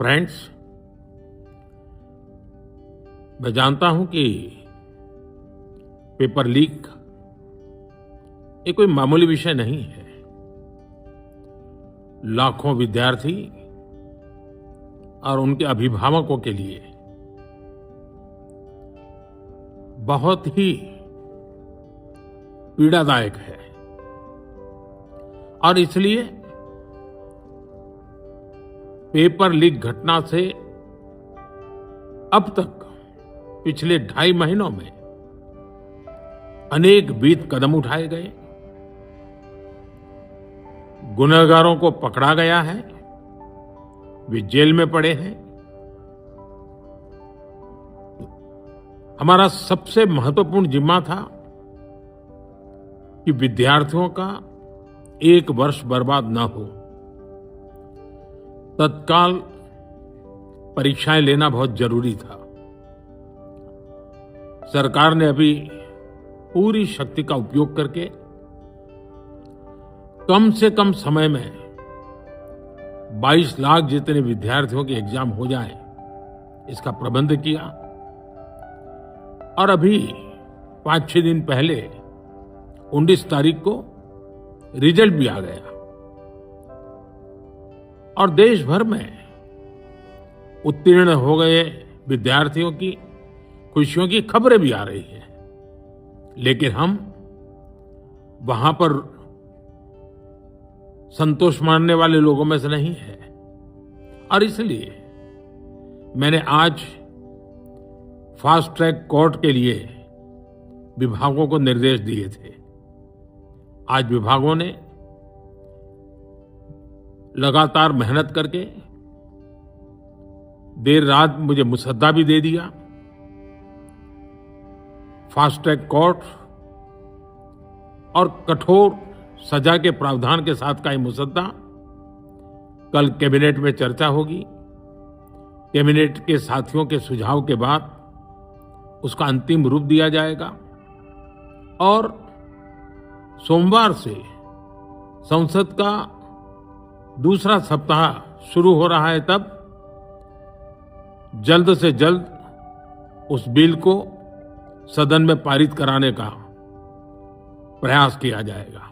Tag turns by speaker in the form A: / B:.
A: Friends, मैं जानता हूं कि पेपर लीक ये कोई मामूली विषय नहीं है। लाखों विद्यार्थी और उनके अभिभावकों के लिए बहुत ही पीड़ादायक है और इसलिए पेपर लीक घटना से अब तक पिछले 2.5 महीनों में अनेक विध कदम उठाए गए, गुनहगारों को पकड़ा गया है, वे जेल में पड़े हैं। हमारा सबसे महत्वपूर्ण जिम्मा था कि विद्यार्थियों का 1 वर्ष बर्बाद न हो। तत्काल परीक्षाएं लेना बहुत जरूरी था। सरकार ने अभी पूरी शक्ति का उपयोग करके कम से कम समय में 22 लाख जितने विद्यार्थियों के एग्जाम हो जाए, इसका प्रबंध किया। और अभी 5-6 दिन पहले 19 तारीख को रिजल्ट भी आ गया और देश भर में उत्तीर्ण हो गए विद्यार्थियों की खुशियों की खबरें भी आ रही हैं। लेकिन हम वहां पर संतोष मानने वाले लोगों में से नहीं है और इसलिए मैंने आज फास्ट ट्रैक कोर्ट के लिए विभागों को निर्देश दिए थे। आज विभागों ने लगातार मेहनत करके देर रात मुझे मुसद्दा भी दे दिया। फास्ट ट्रैक कोर्ट और कठोर सजा के प्रावधान के साथ का ये मुसद्दा कल कैबिनेट में चर्चा होगी। कैबिनेट के साथियों के सुझाव के बाद उसका अंतिम रूप दिया जाएगा और सोमवार से संसद का दूसरा सप्ताह शुरू हो रहा है। तब जल्द से जल्द उस बिल को सदन में पारित कराने का प्रयास किया जाएगा।